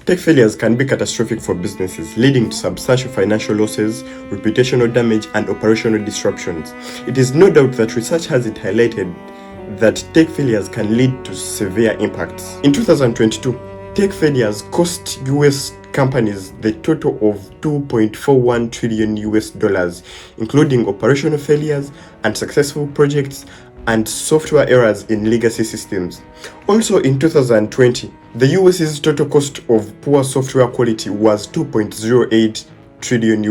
Tech failures can be catastrophic for businesses, leading to substantial financial losses, reputational damage, and operational disruptions. It is no doubt that research has it highlighted that tech failures can lead to severe impacts. In 2022, tech failures cost US companies the total of $2.41 trillion, including operational failures, unsuccessful projects, and software errors in legacy systems. Also in 2020, the US's total cost of poor software quality was $2.08 trillion.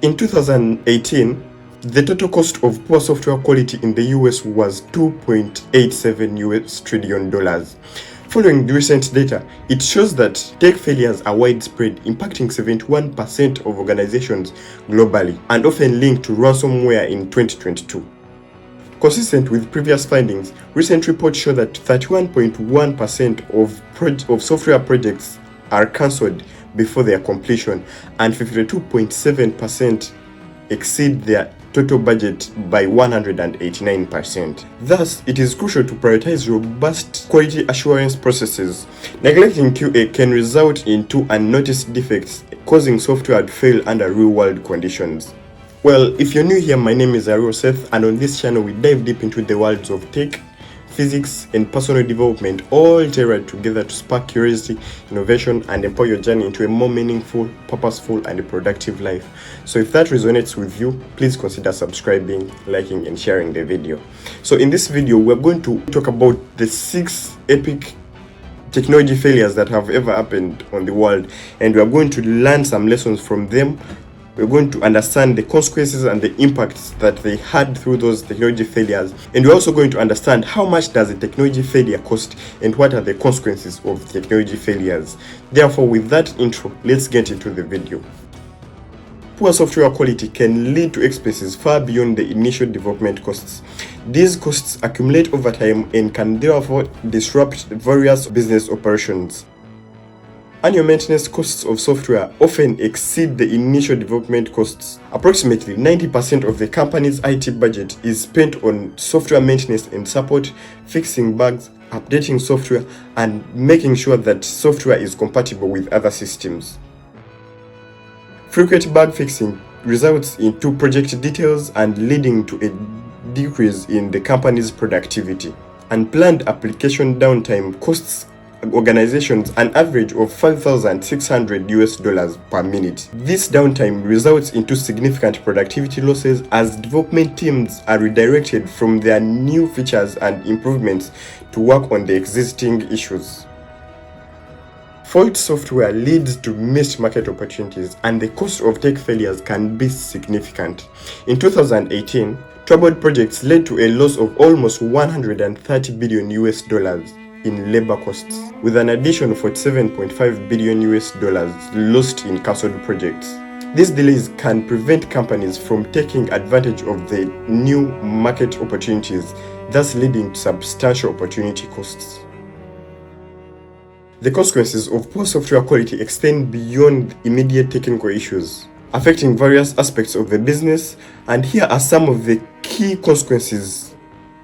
In 2018, the total cost of poor software quality in the US was $2.87 trillion. Following the recent data, it shows that tech failures are widespread, impacting 71% of organizations globally, and often linked to ransomware in 2022. Consistent with previous findings, recent reports show that 31.1% of software projects are cancelled before their completion, and 52.7% exceed their total budget by 189%. Thus, it is crucial to prioritize robust quality assurance processes. Neglecting QA can result in unnoticed defects, causing software to fail under real-world conditions. Well, if you're new here, my name is Ariel Seth, and on this channel we dive deep into the worlds of tech, physics, and personal development, all tailored together to spark curiosity, innovation, and empower your journey into a more meaningful, purposeful, and productive life. So if that resonates with you, please consider subscribing, liking, and sharing the video. So in this video, we're going to talk about the 6 epic technology failures that have ever happened on the world, and we're going to learn some lessons from them. We're going to understand the consequences and the impacts that they had through those technology failures. And we're also going to understand how much does a technology failure cost and what are the consequences of technology failures. Therefore, with that intro, let's get into the video. Poor software quality can lead to expenses far beyond the initial development costs. These costs accumulate over time and can therefore disrupt various business operations. Annual maintenance costs of software often exceed the initial development costs. Approximately 90% of the company's IT budget is spent on software maintenance and support, fixing bugs, updating software, and making sure that software is compatible with other systems. Frequent bug fixing results in project details and leading to a decrease in the company's productivity. Unplanned application downtime costs organizations an average of $5,600 per minute. This downtime results into significant productivity losses as development teams are redirected from their new features and improvements to work on the existing issues. Fault software leads to missed market opportunities, and the cost of tech failures can be significant. In 2018, troubled projects led to a loss of almost $130 billion in labor costs, with an additional $47.5 billion lost in cancelled projects. These delays can prevent companies from taking advantage of the new market opportunities, thus leading to substantial opportunity costs. The consequences of poor software quality extend beyond immediate technical issues, affecting various aspects of the business, and here are some of the key consequences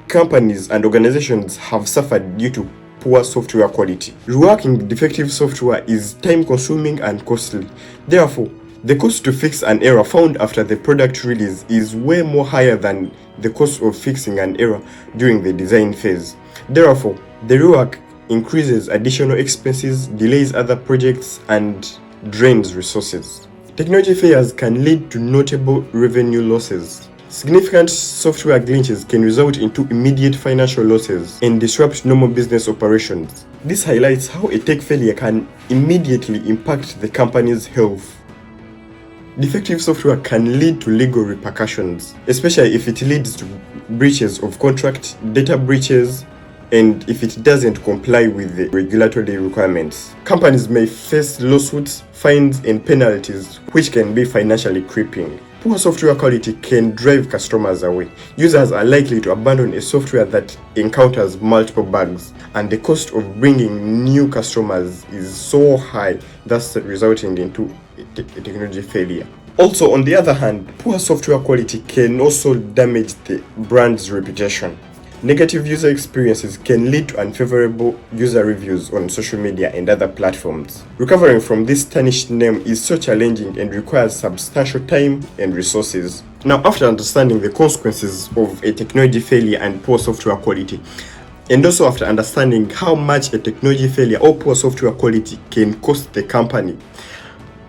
companies and organizations have suffered due to poor software quality. Reworking defective software is time-consuming and costly. Therefore, the cost to fix an error found after the product release is way more higher than the cost of fixing an error during the design phase. Therefore, the rework increases additional expenses, delays other projects, and drains resources. Technology failures can lead to notable revenue losses. Significant software glitches can result into immediate financial losses and disrupt normal business operations. This highlights how a tech failure can immediately impact the company's health. Defective software can lead to legal repercussions, especially if it leads to breaches of contract, data breaches, and if it doesn't comply with the regulatory requirements. Companies may face lawsuits, fines, and penalties, which can be financially crippling. Poor software quality can drive customers away. Users are likely to abandon a software that encounters multiple bugs, and the cost of bringing new customers is so high, thus resulting into a technology failure. Also, on the other hand, poor software quality can also damage the brand's reputation. Negative user experiences can lead to unfavorable user reviews on social media and other platforms. Recovering from this tarnished name is so challenging and requires substantial time and resources. Now, after understanding the consequences of a technology failure and poor software quality, and also after understanding how much a technology failure or poor software quality can cost the company,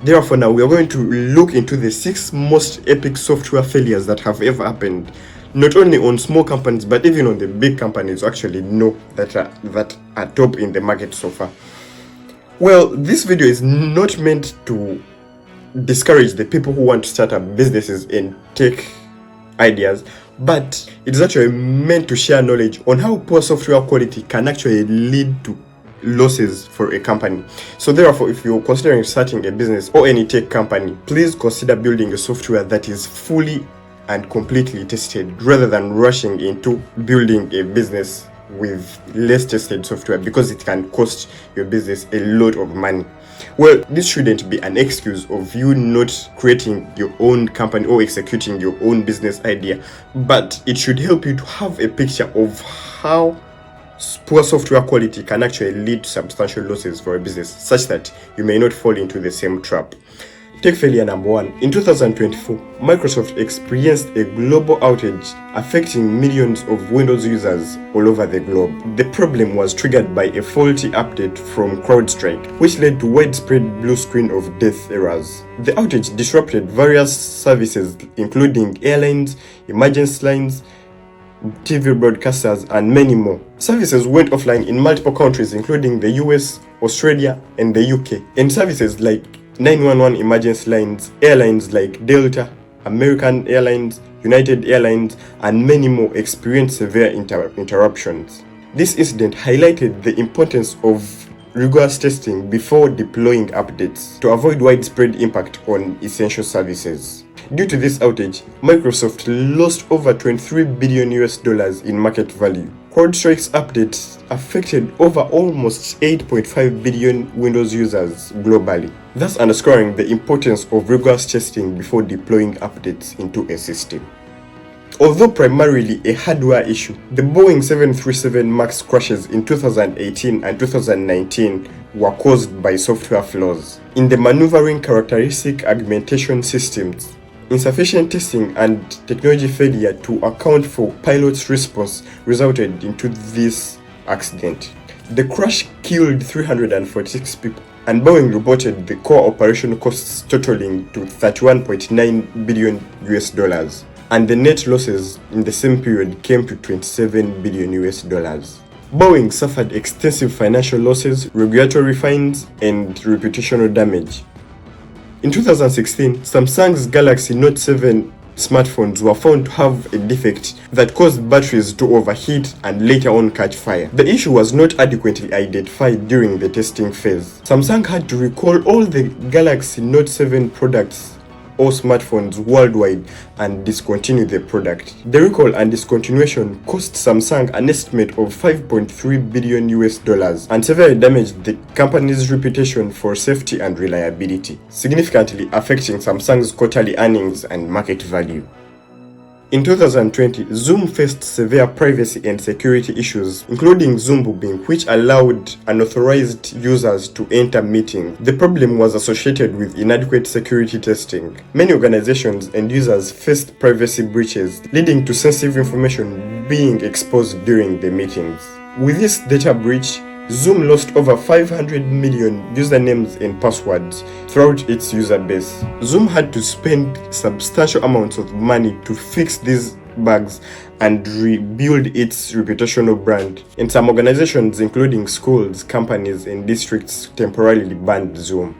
therefore now we are going to look into the 6 most epic software failures that have ever happened, not only on small companies but even on the big companies who actually know that are top in the market so far. Well, this video is not meant to discourage the people who want to start up businesses and take ideas, but it's actually meant to share knowledge on how poor software quality can actually lead to losses for a company. So therefore, if you're considering starting a business or any tech company, please consider building a software that is fully and completely tested rather than rushing into building a business with less tested software, because it can cost your business a lot of money. Well, this shouldn't be an excuse of you not creating your own company or executing your own business idea, but it should help you to have a picture of how poor software quality can actually lead to substantial losses for a business, such that you may not fall into the same trap. Tech failure number 1. In 2024, Microsoft experienced a global outage affecting millions of Windows users all over the globe. The problem was triggered by a faulty update from CrowdStrike, which led to widespread blue screen of death errors. The outage disrupted various services including airlines, emergency lines, TV broadcasters, and many more. Services went offline in multiple countries including the US, Australia, and the UK. And services like 911 emergency lines, airlines like Delta, American Airlines, United Airlines, and many more experienced severe interruptions. This incident highlighted the importance of rigorous testing before deploying updates to avoid widespread impact on essential services. Due to this outage, Microsoft lost over $23 billion in market value. CrowdStrike's updates affected over almost 8.5 billion Windows users globally, thus underscoring the importance of rigorous testing before deploying updates into a system. Although primarily a hardware issue, the Boeing 737 MAX crashes in 2018 and 2019 were caused by software flaws in the maneuvering characteristic augmentation systems. Insufficient testing and technology failure to account for pilot's response resulted into this accident. The crash killed 346 people, and Boeing reported the core operation costs totaling to $31.9 billion, and the net losses in the same period came to $27 billion. Boeing suffered extensive financial losses, regulatory fines, and reputational damage. In 2016, Samsung's Galaxy Note 7 smartphones were found to have a defect that caused batteries to overheat and later on catch fire. The issue was not adequately identified during the testing phase. Samsung had to recall all the Galaxy Note 7 products or smartphones worldwide and discontinue the product. The recall and discontinuation cost Samsung an estimate of $5.3 billion and severely damaged the company's reputation for safety and reliability, significantly affecting Samsung's quarterly earnings and market value. In 2020, Zoom faced severe privacy and security issues, including Zoombombing, which allowed unauthorized users to enter meetings. The problem was associated with inadequate security testing. Many organizations and users faced privacy breaches, leading to sensitive information being exposed during the meetings. With this data breach, Zoom lost over 500 million usernames and passwords throughout its user base. Zoom had to spend substantial amounts of money to fix these bugs and rebuild its reputational brand. And some organizations, including schools, companies, and districts, temporarily banned Zoom.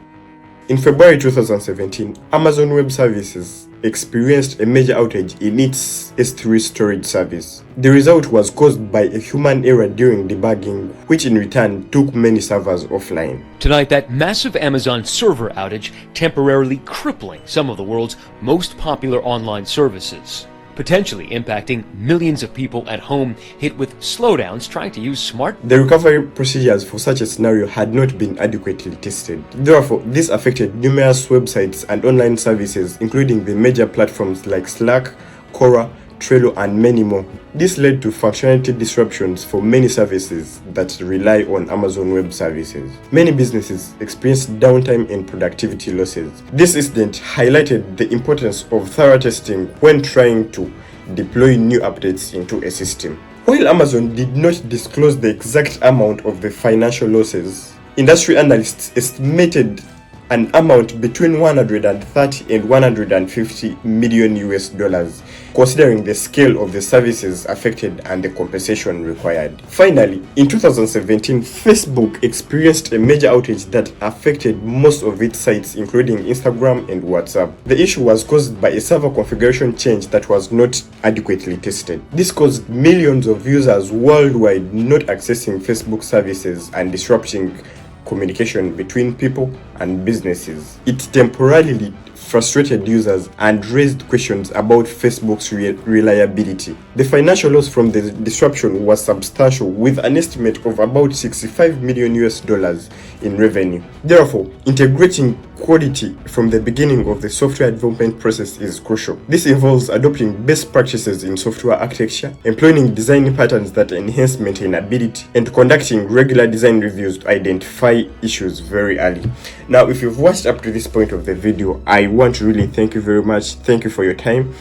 In February 2017, Amazon Web Services experienced a major outage in its S3 storage service. The result was caused by a human error during debugging, which in return took many servers offline. Tonight, that massive Amazon server outage temporarily crippling some of the world's most popular online services, potentially impacting millions of people at home hit with slowdowns trying to use smart. The recovery procedures for such a scenario had not been adequately tested. Therefore, this affected numerous websites and online services, including the major platforms like Slack, Quora, Trello, and many more. This led to functionality disruptions for many services that rely on Amazon Web Services. Many businesses experienced downtime and productivity losses. This incident highlighted the importance of thorough testing when trying to deploy new updates into a system. While Amazon did not disclose the exact amount of the financial losses, industry analysts estimated an amount between 130 and 150 million US dollars, considering the scale of the services affected and the compensation required. Finally, in 2017, Facebook experienced a major outage that affected most of its sites, including Instagram and WhatsApp. The issue was caused by a server configuration change that was not adequately tested. This caused millions of users worldwide not accessing Facebook services and disrupting communication between people and businesses. It temporarily frustrated users and raised questions about Facebook's reliability. The financial loss from the disruption was substantial, with an estimate of about 65 million US dollars in revenue. Therefore, integrating quality from the beginning of the software development process is crucial. This involves adopting best practices in software architecture, employing design patterns that enhance maintainability, and conducting regular design reviews to identify issues very early. Now, if you've watched up to this point of the video, I want to really thank you very much. Thank you for your time.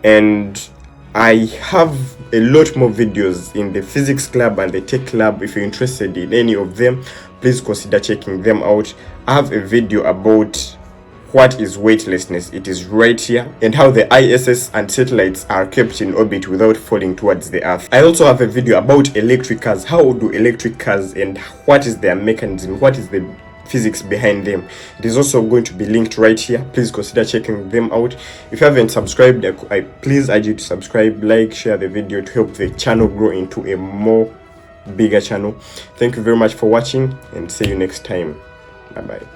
And I have a lot more videos in the physics club and the tech club. If you're interested in any of them, please consider checking them out. I have a video about what is weightlessness. It is right here, and how the ISS and satellites are kept in orbit without falling towards the Earth. I also have a video about electric cars. How do electric cars and what is their mechanism? What is the physics behind them? It is also going to be linked right here. Please consider checking them out. If you haven't subscribed, I please urge you to subscribe, like, share the video to help the channel grow into a more bigger channel. Thank you very much for watching, and see you next time. Bye bye.